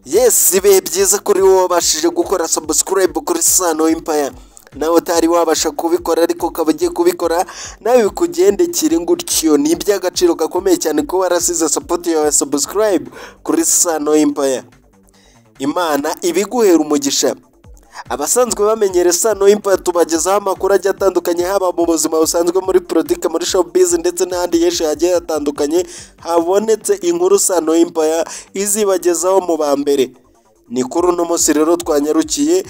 Yes, ibihe byiza kuri wowe wabashije gukora subscribe kuri Sano Empire. Nawe utari wabasha kubikora ariko ukaba ugiye kubikora nawe bikugendekere gutyo. Ni iby'agaciro gakomeye cyane ko warasize support yawe subscribe kuri Sano Empire. Imana ibiguhera umugisha. Abasanzwe bamenyere Sano Empire tubagezaho amakuru agiye atandukanye haba mu buzima busanzwe, muri politike, muri showbiz ndetse n'ahandi henshi hagiye hatandukanye habonetse inkuru Sano Empire izibagezaho mu ba mbere. Ni kuri uno munsi rero twanyarukiye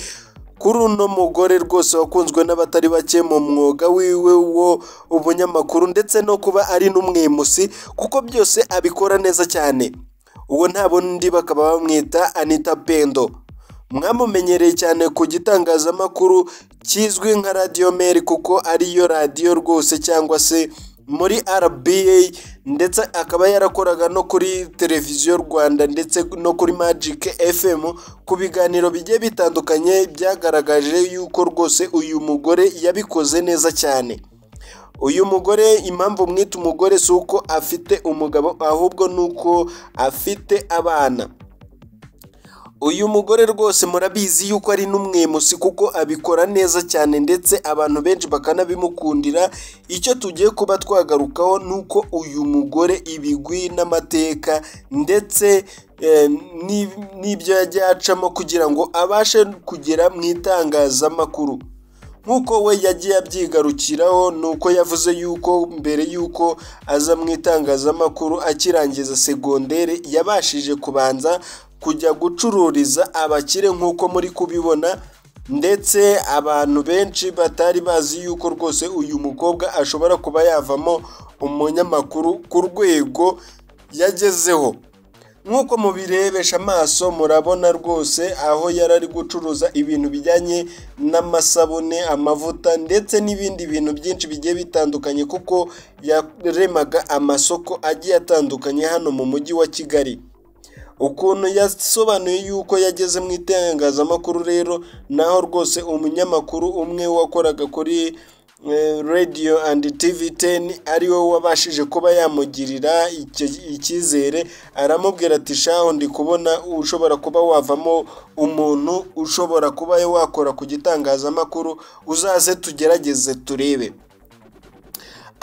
kuri uno mugore rwose wakunzwe n'abatari bake mu mwuga wiwe wo ubunyamakuru ndetse no kuba ari n'umwemusi kuko byose abikora neza cyane. Uwo nta bundi bakaba bamwita Anita Pendo. Mwamumenyereye cyane ku gitangazamakuru kizwi nka Radio Meri kuko ariyo radio rwose cyangwa se muri RBA, ndetse akaba yarakoraga no kuri televiziyo Rwanda ndetse no kuri Magic FM ku biganiro bigiye bitandukanye byagaragaje yuko rwose uyu mugore yabikoze neza cyane. Uyu mugore impamvu mwita umugore si uko afite umugabo ahubwo nuko afite abana. Uyu mugore rwose murabizi yuko ari n'umwemusi kuko abikora neza cyane ndetse abantu benshi bakanabimukundira. Icyo tugiye kuba twagarukaho nuko uyu mugore ibigwi n'amateka ndetse n'ibyo yagiye acamo kugira ngo abashe kugera mu itangazamakuru. Nkuko we yagiye abyigarukiraho nuko yavuze yuko mbere yuko aza mu itangazamakuru akirangiza segondere yabashije kubanza kujya gucururiza abakire nkuko muri kubibona, ndetse abantu benshi batari bazi yuko rwose uyu mukobwa ashobora kuba yavamo umunyamakuru ku rwego yagezeho. Nkuko mubirebesha amaso murabona rwose aho yarari gucuruza ibintu bijyanye n'amasabune, amavuta ndetse n'ibindi bintu byinshi bigiye bitandukanye kuko yaremaga amasoko agiye atandukanye hano mu mujyi wa Kigali. Ukuntu yasobanuye yuko yageze mu itangazamakuru rero naho rwose umunyamakuru umwe wakoraga kuri Radio and TV10 ari we wabashije kuba yamugirira icyizere, aramubwira ati shaho ndi kubona ushobora kuba wavamo umuntu ushobora kuba wakora ku gitangazamakuru, uzaze tugerageze turebe.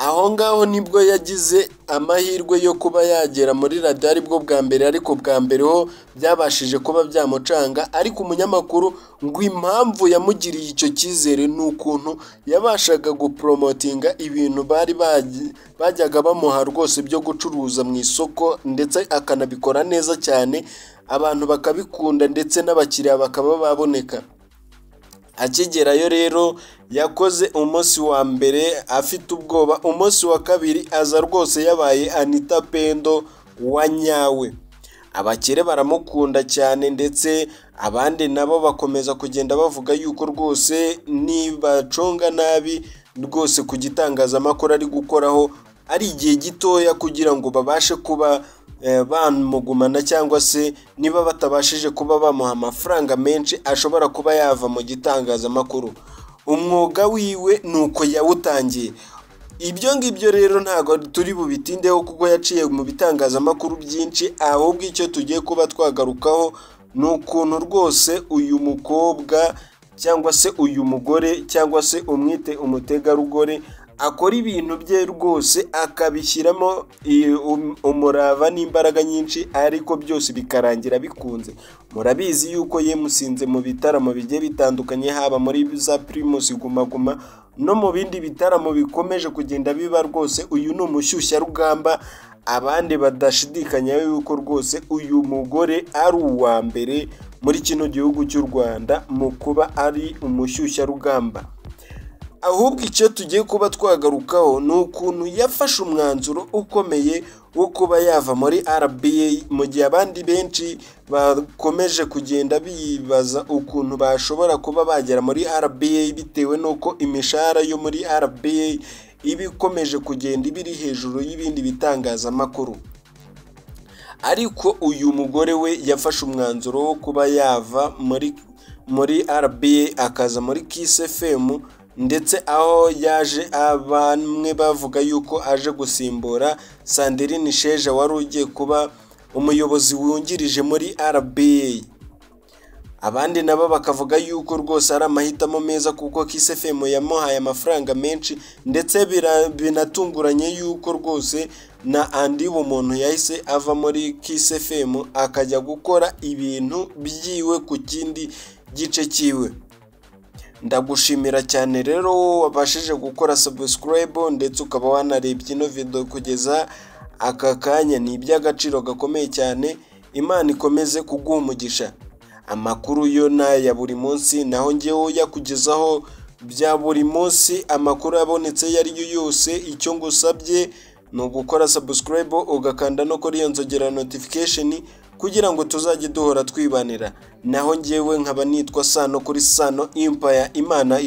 Aho ngaho nibwo yagize amahirwe yo kuba yagera muri radio aribwo bwa mbere, ariko bwa mbere ho byabashije kuba byamucanga. Ariko umunyamakuru ngo impamvu yamugiriye icyo cyizere n'ukuntu yabashaga gupromotinga ibintu bajyaga bamuha rwose byo gucuruza mu isoko, ndetse akanabikora neza cyane abantu bakabikunda ndetse n'abakiriya bakaba baboneka. Akigerayo rero yakoze umunsi wa mbere afite ubwoba, umunsi wa kabiri aza rwose yabaye Anita Pendo wa nyawe. Abakire baramukunda cyane ndetse abandi nabo bakomeza kugenda bavuga yuko rwose nibacunga nabi rwose ku gitangazamakuru ari gukoraho ari igihe gitoya kugira ngo babashe kuba bamugumana, cyangwa se niba batabashije kuba bamuha amafaranga menshi ashobora kuba yava mu gitangazamakuru. Umwuga wiwe nuko yawutangiye. Ibyo ngibyo rero ntago turi bubitindeho kuko yaciye mu bitangazamakuru byinshi, ahubwo icyo tugiye kuba twagarukaho n'ukuntu rwose uyu mukobwa cyangwa se uyu mugore cyangwa se umwite umutegarugori akora ibintu bye rwose akabishyiramo umurava n'imbaraga nyinshi, ariko byose bikarangira bikunze. Murabizi yuko yemusinze mu bitaramo bigiye bitandukanye haba muri za Primus Guma Guma no mu bindi bitaramo bikomeje kugenda biba. Rwose uyu ni umushyushya rugamba, abandi badashidikanya yuko rwose uyu mugore ari uwa mbere muri kino gihugu cy'u Rwanda mu kuba ari umushyushya rugamba. Ahubwo icyo tugiye kuba twagarukaho ni ukuntu yafashe umwanzuro ukomeye wo kuba yava muri RBA, mu gihe abandi benshi bakomeje kugenda bibaza ukuntu bashobora kuba bagera muri RBA bitewe n'uko imishahara yo muri RBA iba ikomeje kugenda ibiri hejuru y'ibindi bitangazamakuru. Ariko uyu mugore we yafashe umwanzuro wo kuba yava muri RBA akaza muri Kiss FM, ndetse aho yaje bamwe bavuga yuko aje gusimbura Sandrine Sheja wari ugiye kuba umuyobozi wungirije muri RBA. Abandi nabo bakavuga yuko rwose ari amahitamo meza kuko Kiss FM yamuhaye amafaranga menshi, ndetse binatunguranye yuko rwose na Andy umuntu yahise ava muri Kiss FM akajya gukora ibintu byiwe ku kindi gice cyiwe. Ndagushimira cyane rero wabashije gukora subscribe ndetse ukaba wanarebye ino video kugeza aka kanya, ni iby'agaciro gakomeye cyane. Imana ikomeze kuguha umugisha. Amakuru yo ya buri munsi, naho ngewe yakugezaho bya buri munsi amakuru yabonetse yari yo yose. Icyo ngusabye ni ugukora subscribe ugakanda no kuri iyo nzogera notification kugira ngo tuzajye duhora twibanira. Naho ngewe nkaba nitwa Sano kuri Sano Empire. Imana